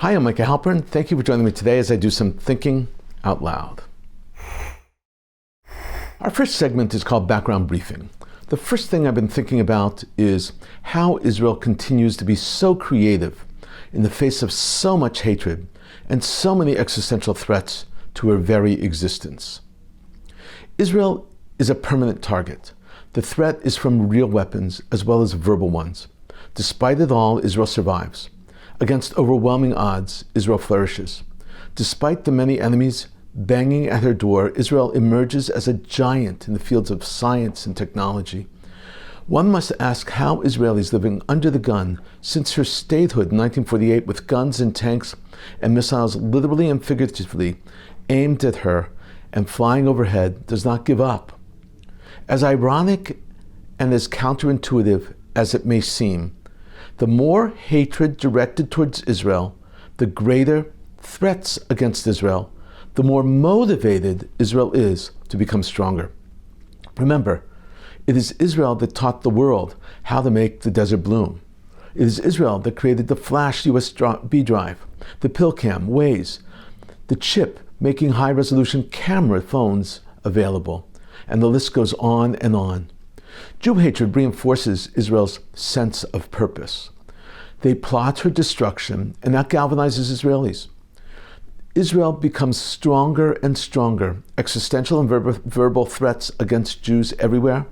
Hi, I'm Micah Halpern. Thank you for joining me today as I do some thinking out loud. Our first segment is called Background Briefing. The first thing I've been thinking about is how Israel continues to be so creative in the face of so much hatred and so many existential threats to her very existence. Israel is a permanent target. The threat is from real weapons as well as verbal ones. Despite it all, Israel survives. Against overwhelming odds, Israel flourishes. Despite the many enemies banging at her door, Israel emerges as a giant in the fields of science and technology. One must ask how Israelis living under the gun since her statehood in 1948 with guns and tanks and missiles literally and figuratively aimed at her and flying overhead does not give up. As ironic and as counterintuitive as it may seem, the more hatred directed towards Israel, the greater threats against Israel, the more motivated Israel is to become stronger. Remember, it is Israel that taught the world how to make the desert bloom. It is Israel that created the flash USB drive, the PillCam, Waze, the chip making high-resolution camera phones available, and the list goes on and on. Jew hatred reinforces Israel's sense of purpose. They plot her destruction, and that galvanizes Israelis. Israel becomes stronger and stronger. Existential and verbal threats against Jews everywhere,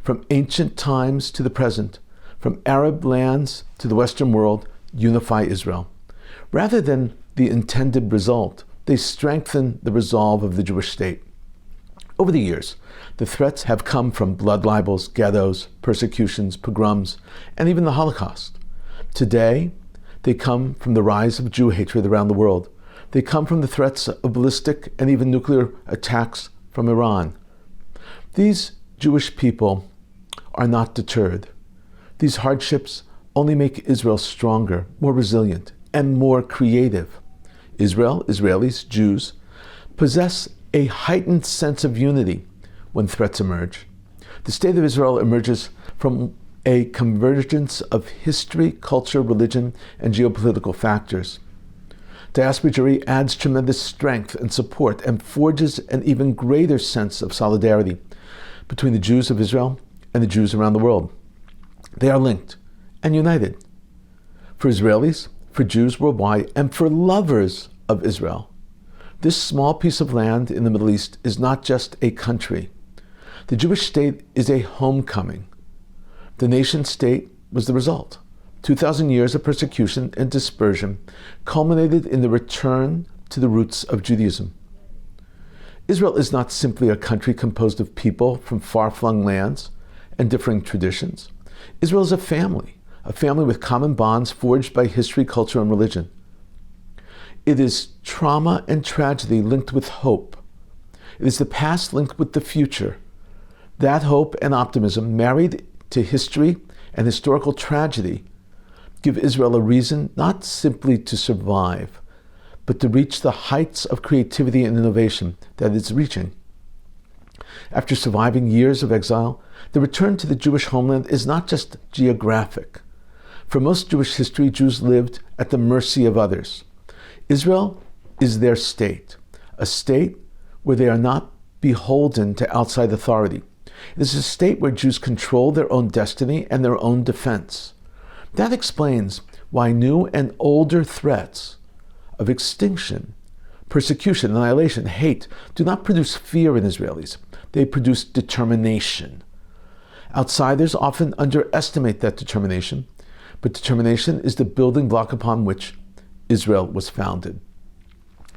from ancient times to the present, from Arab lands to the Western world, unify Israel. Rather than the intended result, they strengthen the resolve of the Jewish state. Over the years, the threats have come from blood libels, ghettos, persecutions, pogroms, and even the Holocaust. Today, they come from the rise of Jew hatred around the world. They come from the threats of ballistic and even nuclear attacks from Iran. These Jewish people are not deterred. These hardships only make Israel stronger, more resilient, and more creative. Israel, Israelis, Jews, possess a heightened sense of unity when threats emerge. The State of Israel emerges from a convergence of history, culture, religion, and geopolitical factors. Diaspora Jewry adds tremendous strength and support and forges an even greater sense of solidarity between the Jews of Israel and the Jews around the world. They are linked and united. For Israelis, for Jews worldwide, and for lovers of Israel, this small piece of land in the Middle East is not just a country. The Jewish state is a homecoming. The nation state was the result. 2,000 years of persecution and dispersion culminated in the return to the roots of Judaism. Israel is not simply a country composed of people from far-flung lands and differing traditions. Israel is a family with common bonds forged by history, culture, and religion. It is trauma and tragedy linked with hope. It is the past linked with the future. That hope and optimism, married to history and historical tragedy, give Israel a reason not simply to survive, but to reach the heights of creativity and innovation that it's reaching. After surviving years of exile, the return to the Jewish homeland is not just geographic. For most Jewish history, Jews lived at the mercy of others. Israel is their state, a state where they are not beholden to outside authority. It is a state where Jews control their own destiny and their own defense. That explains why new and older threats of extinction, persecution, annihilation, hate do not produce fear in Israelis. They produce determination. Outsiders often underestimate that determination, but determination is the building block upon which Israel was founded.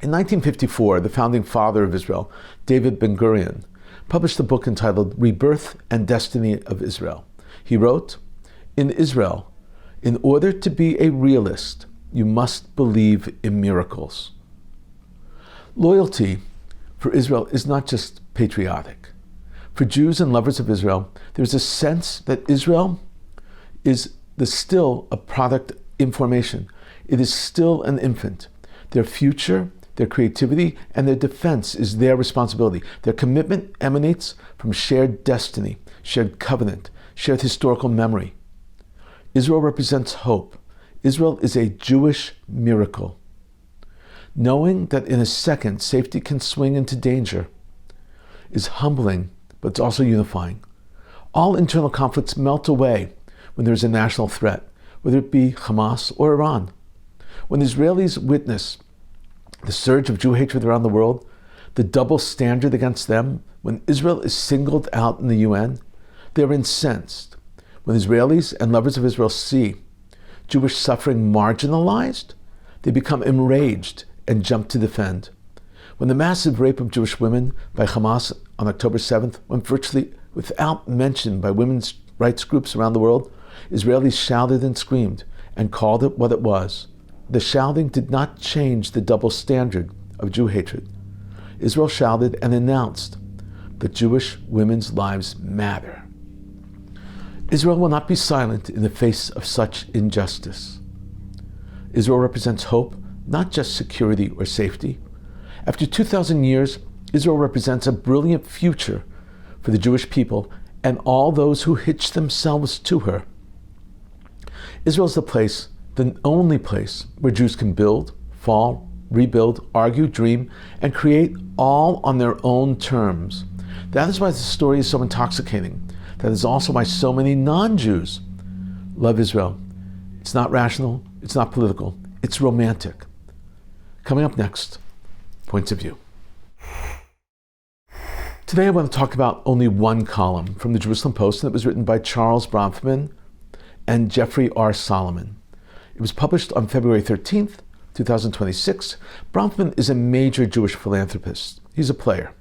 In 1954, the founding father of Israel, David Ben-Gurion, published a book entitled Rebirth and Destiny of Israel. He wrote, "In Israel, in order to be a realist, you must believe in miracles." Loyalty for Israel is not just patriotic. For Jews and lovers of Israel, there's a sense that Israel is still a product in formation. It is still an infant. Their future, their creativity, and their defense is their responsibility. Their commitment emanates from shared destiny, shared covenant, shared historical memory. Israel represents hope. Israel is a Jewish miracle. Knowing that in a second safety can swing into danger is humbling, but it's also unifying. All internal conflicts melt away when there is a national threat, whether it be Hamas or Iran. When Israelis witness the surge of Jew hatred around the world, the double standard against them, when Israel is singled out in the UN, they are incensed. When Israelis and lovers of Israel see Jewish suffering marginalized, they become enraged and jump to defend. When the massive rape of Jewish women by Hamas on October 7th went virtually without mention by women's rights groups around the world, Israelis shouted and screamed and called it what it was. The shouting did not change the double standard of Jew hatred. Israel shouted and announced that Jewish women's lives matter. Israel will not be silent in the face of such injustice. Israel represents hope, not just security or safety. After 2,000 years, Israel represents a brilliant future for the Jewish people and all those who hitch themselves to her. Israel is the place, the only place, where Jews can build, fall, rebuild, argue, dream, and create all on their own terms. That is why the story is so intoxicating. That is also why so many non-Jews love Israel. It's not rational, it's not political, it's romantic. Coming up next, Points of View. Today I want to talk about only one column from the Jerusalem Post, and it was written by Charles Bronfman and Jeffrey R. Solomon. It was published on February 13th, 2026. Bronfman is a major Jewish philanthropist. He's a player.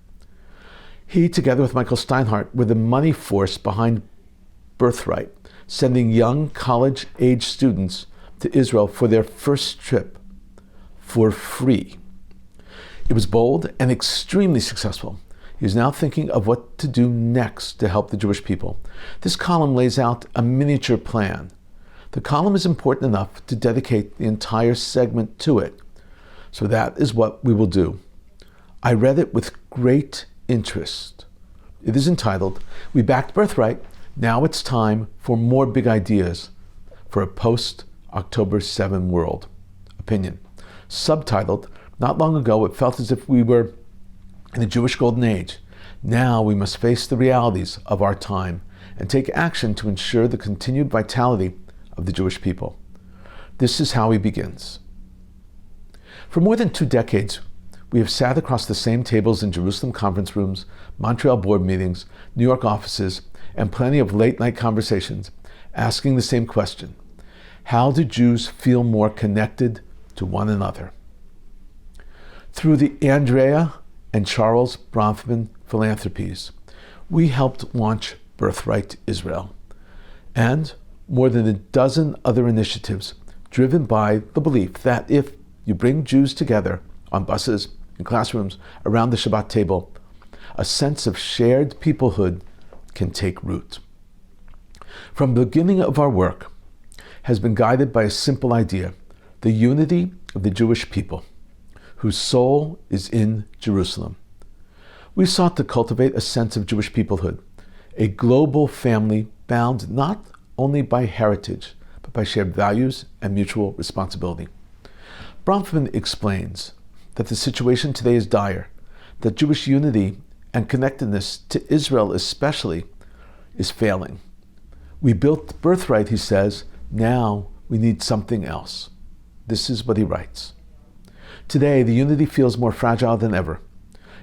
He, together with Michael Steinhardt, were the money force behind Birthright, sending young college-age students to Israel for their first trip for free. It was bold and extremely successful. He is now thinking of what to do next to help the Jewish people. This column lays out a miniature plan. The column is important enough to dedicate the entire segment to it. So that is what we will do. I read it with great interest. It is entitled, "We Backed Birthright. Now it's time for more big ideas for a post-October 7 world." Opinion. Subtitled, "Not long ago it felt as if we were in the Jewish Golden Age. Now we must face the realities of our time and take action to ensure the continued vitality of the Jewish people." This is how he begins. For more than 2 decades, we have sat across the same tables in Jerusalem conference rooms, Montreal board meetings, New York offices, and plenty of late-night conversations, asking the same question: how do Jews feel more connected to one another? Through the Andrea and Charles Bronfman philanthropies, we helped launch Birthright Israel, and more than a dozen other initiatives driven by the belief that if you bring Jews together on buses and classrooms around the Shabbat table, a sense of shared peoplehood can take root. From the beginning of our work has been guided by a simple idea: the unity of the Jewish people, whose soul is in Jerusalem. We sought to cultivate a sense of Jewish peoplehood, a global family bound not only by heritage, but by shared values and mutual responsibility. Bronfman explains that the situation today is dire, that Jewish unity and connectedness to Israel especially is failing. We built Birthright, he says, now we need something else. This is what he writes. Today, the unity feels more fragile than ever.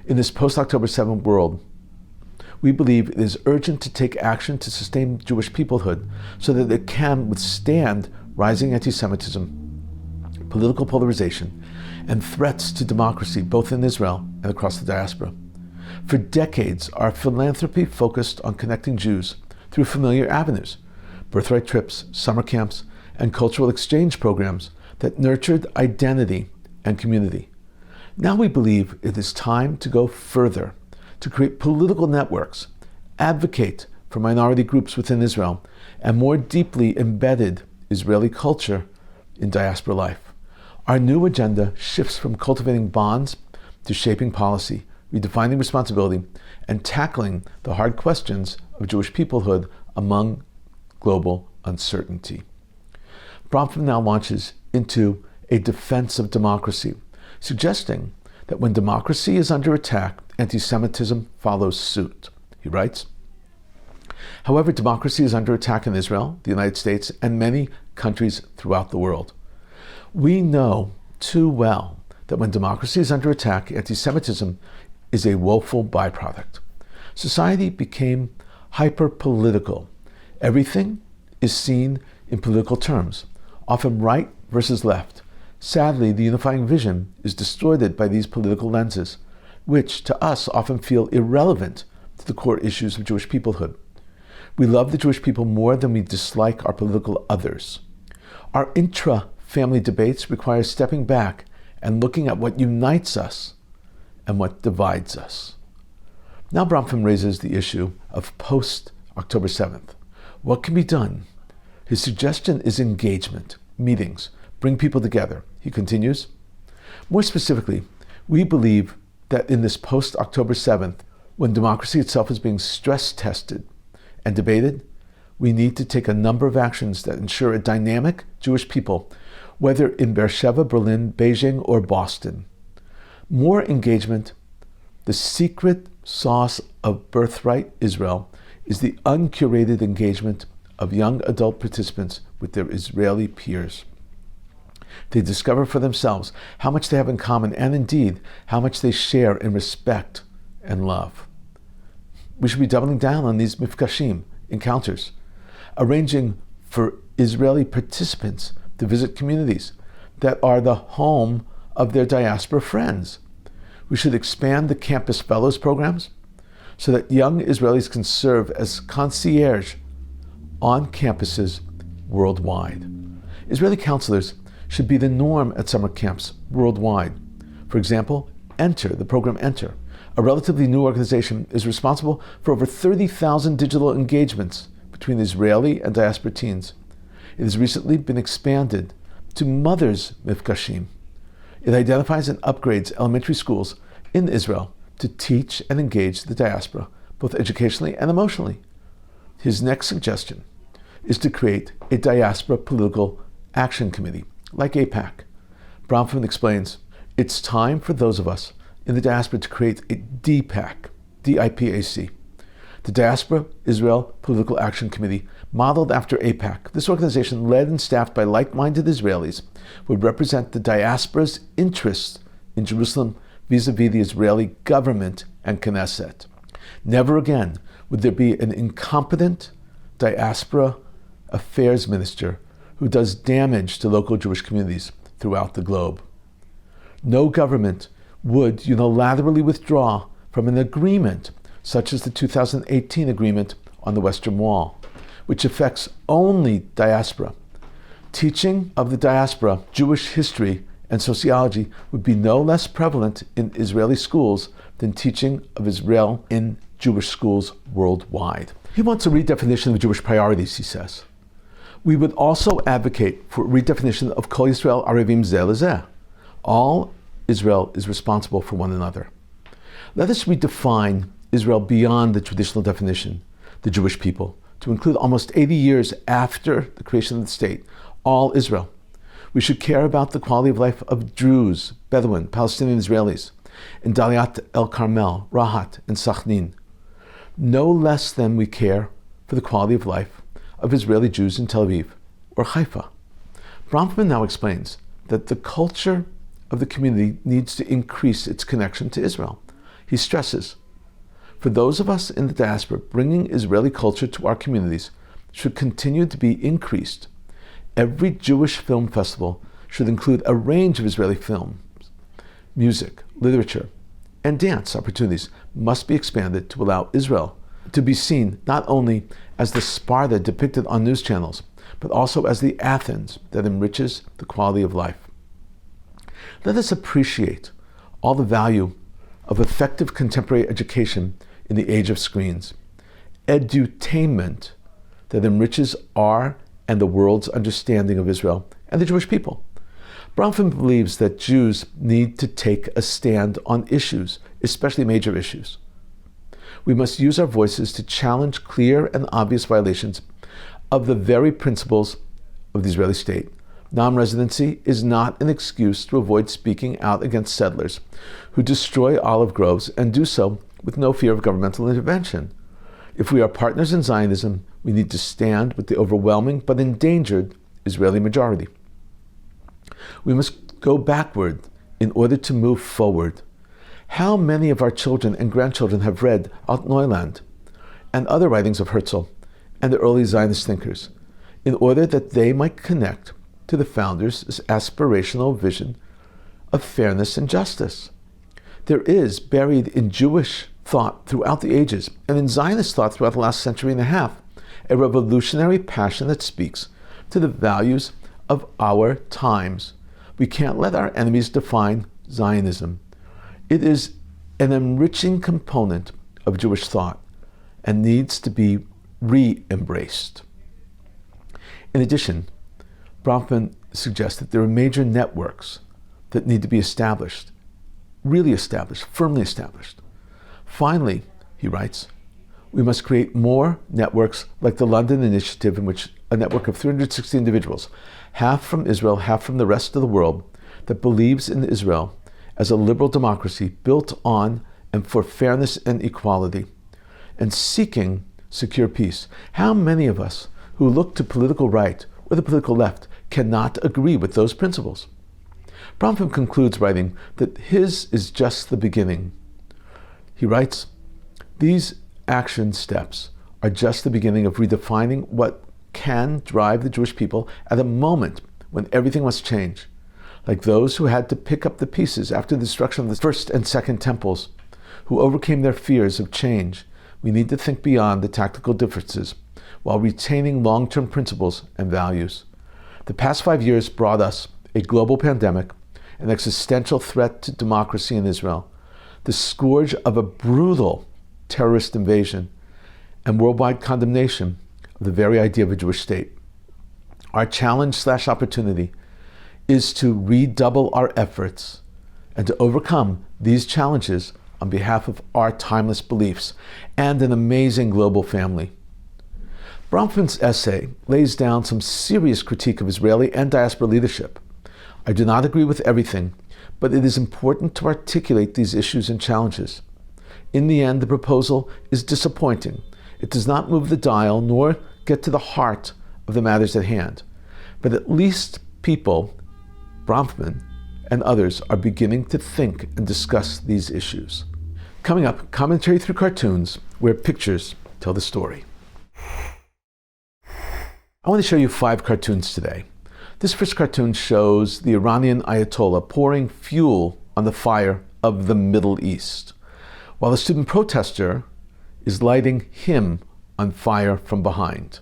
In this post-October 7 world, we believe it is urgent to take action to sustain Jewish peoplehood so that it can withstand rising anti-Semitism, political polarization, and threats to democracy both in Israel and across the diaspora. For decades, our philanthropy focused on connecting Jews through familiar avenues: birthright trips, summer camps, and cultural exchange programs that nurtured identity and community. Now we believe it is time to go further, to create political networks, advocate for minority groups within Israel, and more deeply embedded Israeli culture in diaspora life. Our new agenda shifts from cultivating bonds to shaping policy, redefining responsibility, and tackling the hard questions of Jewish peoplehood among global uncertainty. Bronfman now launches into a defense of democracy, suggesting that when democracy is under attack, anti-Semitism follows suit. He writes, however, democracy is under attack in Israel, the United States, and many countries throughout the world. We know too well that when democracy is under attack, anti-Semitism is a woeful byproduct. Society became hyper-political. Everything is seen in political terms, often right versus left. Sadly, the unifying vision is distorted by these political lenses, which to us often feel irrelevant to the core issues of Jewish peoplehood. We love the Jewish people more than we dislike our political others. Our intra-family debates require stepping back and looking at what unites us and what divides us. Now Bronfman raises the issue of post-October 7th. What can be done? His suggestion is engagement, meetings, bring people together. He continues, more specifically, we believe that in this post-October 7th, when democracy itself is being stress-tested and debated, we need to take a number of actions that ensure a dynamic Jewish people, whether in Beersheba, Berlin, Beijing, or Boston. More engagement. The secret sauce of Birthright Israel is the uncurated engagement of young adult participants with their Israeli peers. They discover for themselves how much they have in common and indeed how much they share in respect and love. We should be doubling down on these mifkashim, encounters, arranging for Israeli participants to visit communities that are the home of their diaspora friends. We should expand the Campus Fellows programs so that young Israelis can serve as concierge on campuses worldwide. Israeli counselors should be the norm at summer camps worldwide. For example, the program Enter, a relatively new organization, is responsible for over 30,000 digital engagements between Israeli and diaspora teens. It has recently been expanded to Mothers Mifkashim. It identifies and upgrades elementary schools in Israel to teach and engage the diaspora, both educationally and emotionally. His next suggestion is to create a diaspora political action committee, like AIPAC. Bronfman explains, it's time for those of us in the diaspora to create a DPAC, DIPAC, the Diaspora Israel Political Action Committee, modeled after AIPAC. This organization, led and staffed by like-minded Israelis, would represent the diaspora's interests in Jerusalem vis-a-vis the Israeli government and Knesset. Never again would there be an incompetent diaspora affairs minister who does damage to local Jewish communities throughout the globe. No government would unilaterally withdraw from an agreement such as the 2018 agreement on the Western Wall, which affects only diaspora. Teaching of the diaspora, Jewish history, and sociology would be no less prevalent in Israeli schools than teaching of Israel in Jewish schools worldwide. He wants a redefinition of Jewish priorities, he says. We would also advocate for redefinition of Kol Yisrael Arevim Zeh Lezeh. All Israel is responsible for one another. Let us redefine Israel beyond the traditional definition, the Jewish people, to include almost 80 years after the creation of the state, all Israel. We should care about the quality of life of Druze, Bedouin, Palestinian Israelis, in Daliat El Carmel, Rahat, and Sachnin, no less than we care for the quality of life of Israeli Jews in Tel Aviv or Haifa. Bronfman now explains that the culture of the community needs to increase its connection to Israel. He stresses, for those of us in the diaspora, bringing Israeli culture to our communities should continue to be increased. Every Jewish film festival should include a range of Israeli films. Music, literature, and dance opportunities must be expanded to allow Israel to be seen not only as the Sparta depicted on news channels, but also as the Athens that enriches the quality of life. Let us appreciate all the value of effective contemporary education in the age of screens, edutainment that enriches our and the world's understanding of Israel and the Jewish people. Bronfman believes that Jews need to take a stand on issues, especially major issues. We must use our voices to challenge clear and obvious violations of the very principles of the Israeli state, Non-residency is not an excuse to avoid speaking out against settlers who destroy olive groves and do so with no fear of governmental intervention. If we are partners in Zionism, we need to stand with the overwhelming but endangered Israeli majority. We must go backward in order to move forward. How many of our children and grandchildren have read Alt Neuland and other writings of Herzl and the early Zionist thinkers in order that they might connect to the founders' aspirational vision of fairness and justice? There is, buried in Jewish thought throughout the ages and in Zionist thought throughout the last century and a half, a revolutionary passion that speaks to the values of our times. We can't let our enemies define Zionism. It is an enriching component of Jewish thought and needs to be re-embraced. In addition, Bronfman suggests that there are major networks that need to be established, really established, firmly established. Finally, he writes, we must create more networks like the London Initiative, in which a network of 360 individuals, half from Israel, half from the rest of the world, that believes in Israel as a liberal democracy built on and for fairness and equality, and seeking secure peace. How many of us who look to political right or the political left cannot agree with those principles? Bronfman concludes writing that his is just the beginning. He writes, these action steps are just the beginning of redefining what can drive the Jewish people at a moment when everything must change. Like those who had to pick up the pieces after the destruction of the first and second temples, who overcame their fears of change, we need to think beyond the tactical differences while retaining long-term principles and values. The past 5 years brought us a global pandemic, an existential threat to democracy in Israel, the scourge of a brutal terrorist invasion, and worldwide condemnation of the very idea of a Jewish state. Our challenge/opportunity is to redouble our efforts and to overcome these challenges on behalf of our timeless beliefs and an amazing global family. Bronfman's essay lays down some serious critique of Israeli and diaspora leadership. I do not agree with everything, but it is important to articulate these issues and challenges. In the end, the proposal is disappointing. It does not move the dial nor get to the heart of the matters at hand. But at least people, Bronfman and others, are beginning to think and discuss these issues. Coming up, commentary through cartoons where pictures tell the story. I want to show you 5 cartoons today. This first cartoon shows the Iranian Ayatollah pouring fuel on the fire of the Middle East, while a student protester is lighting him on fire from behind.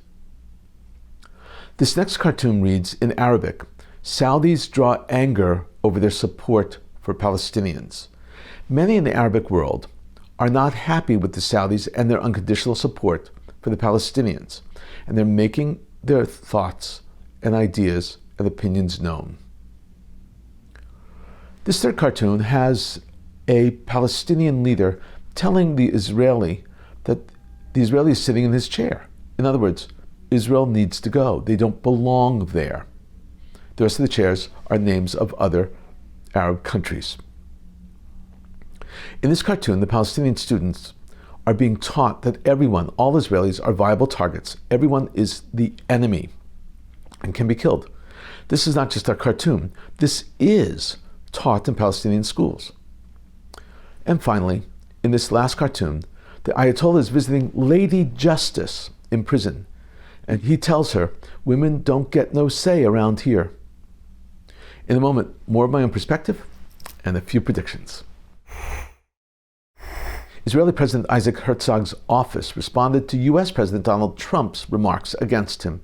This next cartoon reads in Arabic, Saudis draw anger over their support for Palestinians. Many in the Arabic world are not happy with the Saudis and their unconditional support for the Palestinians, and they're making their thoughts and ideas and opinions known. This third cartoon has a Palestinian leader telling the Israeli that the Israeli is sitting in his chair. In other words, Israel needs to go. They don't belong there. The rest of the chairs are names of other Arab countries. In this cartoon, the Palestinian students are being taught that everyone, all Israelis, are viable targets. Everyone is the enemy and can be killed. This is not just a cartoon. This is taught in Palestinian schools. And finally, in this last cartoon, the Ayatollah is visiting Lady Justice in prison, and he tells her, women don't get no say around here. In a moment, more of my own perspective and a few predictions. Israeli President Isaac Herzog's office responded to US President Donald Trump's remarks against him,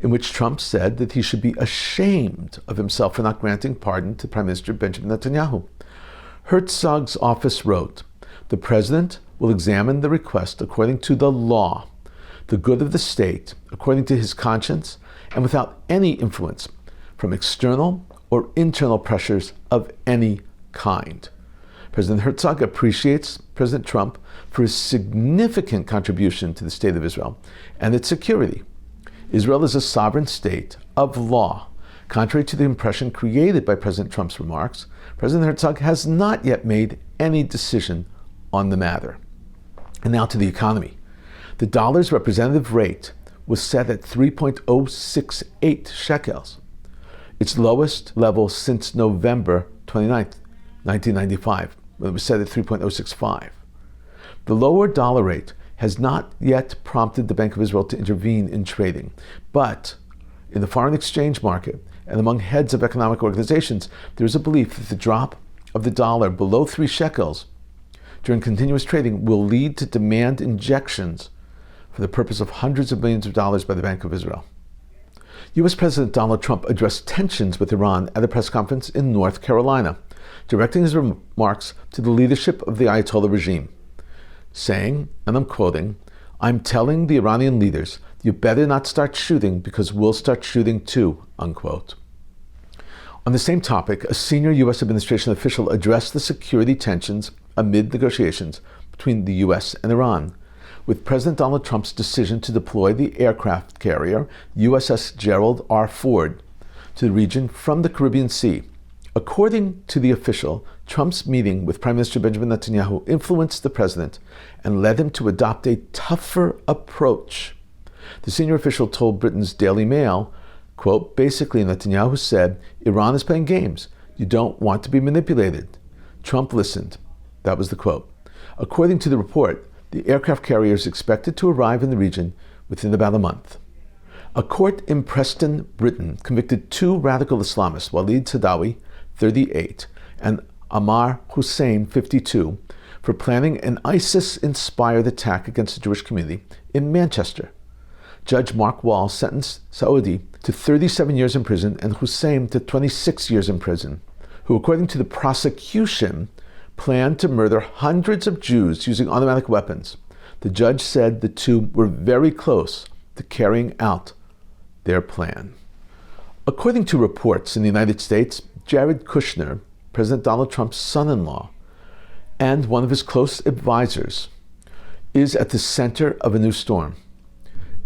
in which Trump said that he should be ashamed of himself for not granting pardon to Prime Minister Benjamin Netanyahu. Herzog's office wrote, the president will examine the request according to the law, the good of the state, according to his conscience, and without any influence from external or internal pressures of any kind. President Herzog appreciates President Trump for his significant contribution to the State of Israel and its security. Israel is a sovereign state of law, Contrary to the impression created by President Trump's remarks, President Herzog has not yet made any decision on the matter. And now to the economy. The dollar's representative rate was set at 3.068 shekels, its lowest level since November 29th, 1995, when it was set at 3.065. The lower dollar rate has not yet prompted the Bank of Israel to intervene in trading, but in the foreign exchange market and among heads of economic organizations, there is a belief that the drop of the dollar below 3 shekels during continuous trading will lead to demand injections for the purpose of hundreds of millions of dollars by the Bank of Israel. U.S. President Donald Trump addressed tensions with Iran at a press conference in North Carolina, directing his remarks to the leadership of the Ayatollah regime, saying, and I'm quoting, "I'm telling the Iranian leaders, you better not start shooting because we'll start shooting too," unquote. On the same topic, a senior U.S. administration official addressed the security tensions amid negotiations between the U.S. and Iran, with President Donald Trump's decision to deploy the aircraft carrier USS Gerald R. Ford to the region from the Caribbean Sea. According to the official, Trump's meeting with Prime Minister Benjamin Netanyahu influenced the president and led him to adopt a tougher approach. The senior official told Britain's Daily Mail, quote, "Basically, Netanyahu said, Iran is playing games. You don't want to be manipulated. Trump listened." That was the quote. According to the report, the aircraft carrier is expected to arrive in the region within about a month. A court in Preston, Britain, convicted 2 radical Islamists, Walid Sadawi, 38, and Ammar Hussein, 52, for planning an ISIS-inspired attack against the Jewish community in Manchester. Judge Mark Wall sentenced Saudi to 37 years in prison and Hussein to 26 years in prison, who, according to the prosecution, planned to murder hundreds of Jews using automatic weapons. The judge said the 2 were very close to carrying out their plan. According to reports in the United States, Jared Kushner, President Donald Trump's son-in-law, and one of his close advisors, is at the center of a new storm.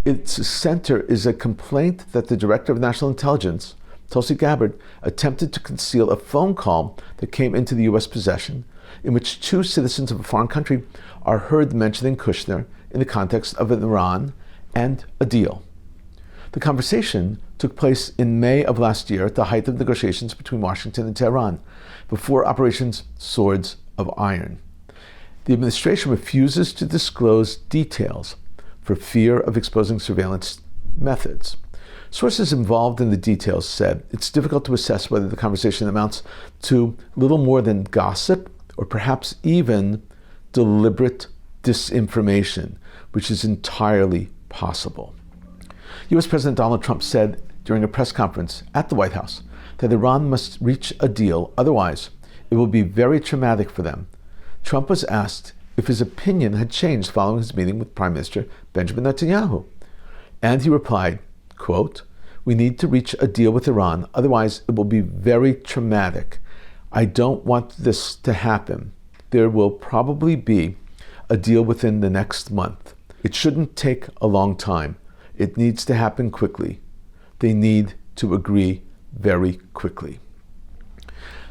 Its center is a complaint that the Director of National Intelligence, Tulsi Gabbard, attempted to conceal a phone call that came into the U.S. possession in which 2 citizens of a foreign country are heard mentioning Kushner in the context of Iran and a deal. The conversation took place in May of last year at the height of negotiations between Washington and Tehran, before Operations Swords of Iron. The administration refuses to disclose details for fear of exposing surveillance methods. Sources involved in the details said it's difficult to assess whether the conversation amounts to little more than gossip or perhaps even deliberate disinformation, which is entirely possible. U.S. President Donald Trump said during a press conference at the White House that Iran must reach a deal, otherwise it will be very traumatic for them. Trump was asked if his opinion had changed following his meeting with Prime Minister Benjamin Netanyahu, and he replied, quote, "We need to reach a deal with Iran, otherwise it will be very traumatic. I don't want this to happen. There will probably be a deal within the next month. It shouldn't take a long time. It needs to happen quickly. They need to agree very quickly."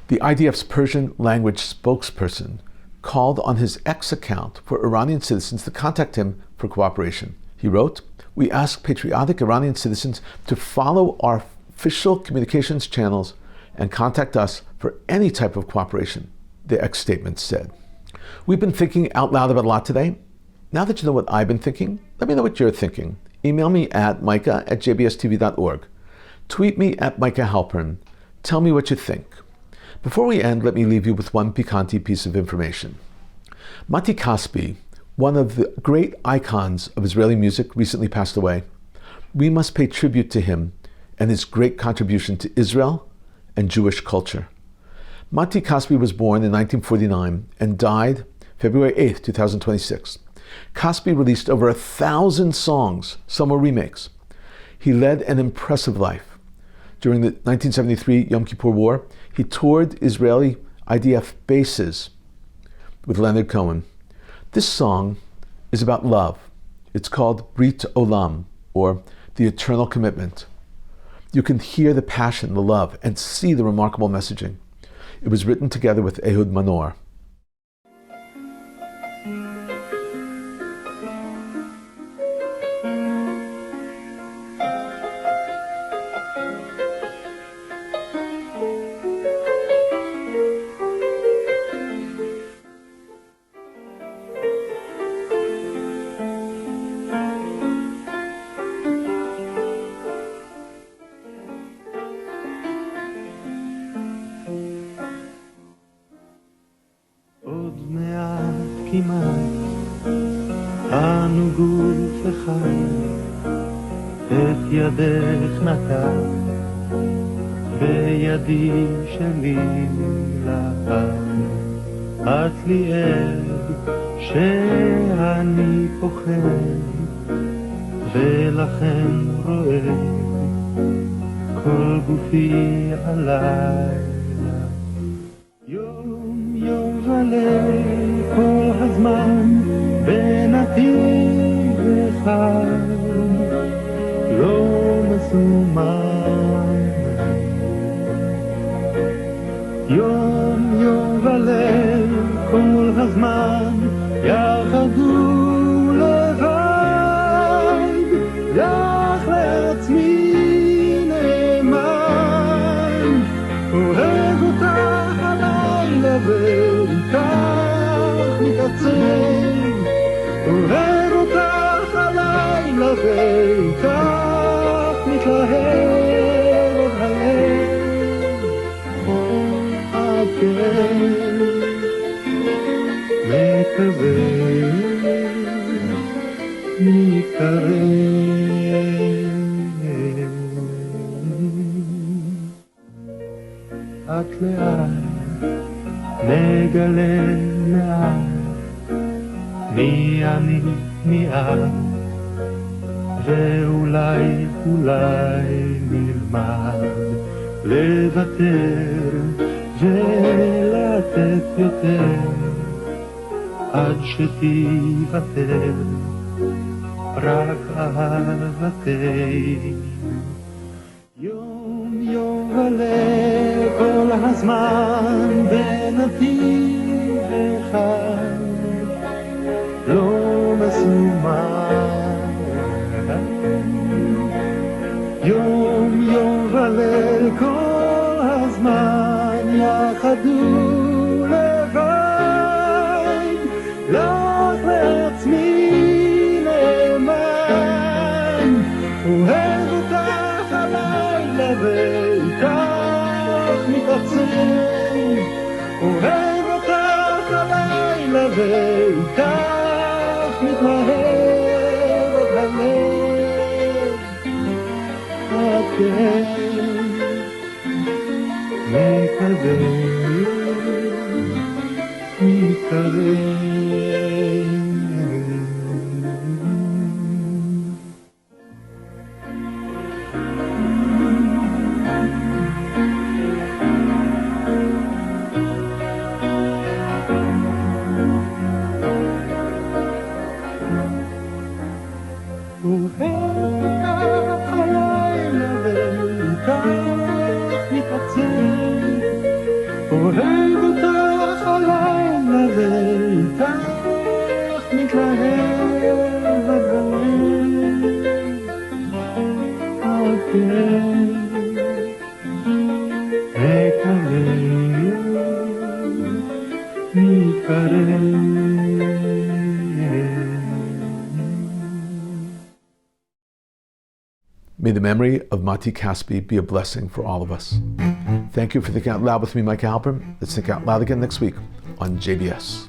The IDF's Persian language spokesperson called on his X account for Iranian citizens to contact him for cooperation. He wrote, "We ask patriotic Iranian citizens to follow our official communications channels and contact us for any type of cooperation," the X statement said. We've been thinking out loud about a lot today. Now that you know what I've been thinking, let me know what you're thinking. Email me at micah@jbstv.org. Tweet me at Micah Halpern. Tell me what you think. Before we end, let me leave you with one piquante piece of information. Mati Kaspi, one of the great icons of Israeli music, recently passed away. We must pay tribute to him and his great contribution to Israel and Jewish culture. Mati Kaspi was born in 1949 and died February 8, 2026. Kaspi released over 1,000 songs, some were remakes. He led an impressive life. During the 1973 Yom Kippur War, he toured Israeli IDF bases with Leonard Cohen. This song is about love. It's called Brit Olam, or the Eternal Commitment. You can hear the passion, the love, and see the remarkable messaging. It was written together with Ehud Manor. כמעט אנו גוף אחד, את ידך נתן בידי שלי לעד. את לי עד שאני פוחד ולכן רואה כל גופי עליי. יום יום וליל כל הזמן בנתיב אחד לא מסומן. יום יום וליל כל הזמן יחדו לבד, לך לעצמי נאמן, אוהב אותך הלילה ואיתך מתעצם, אוהב אותך הלילה ואיתך מתלהב עוד הלב. עד כן מקווה מתקרב, את לאט נגלה מעט מי אני מי את, ואולי אולי נלמד לוותר ולתת יותר עד שתיוותר רק אהבתי. יום יום וליל כל הזמן בנתיב אחד לא מסומן. יום יום וליל כל הזמן יחדו לבד, לך לעצמי נאמן, אוהב אותך הלילה ואיתך מתעצם, אוהב אותך הלילה ואיתך מתלהב עוד הלב. עד כן מקווה מתקרב. אוהב אותך הלילה ואיתך מתלהב עד הלב. עד כן מקווה מתקרב. May the memory of Mati Caspi be a blessing for all of us. Thank you for thinking out loud with me, Micah Halpern. Let's think out loud again next week on JBS.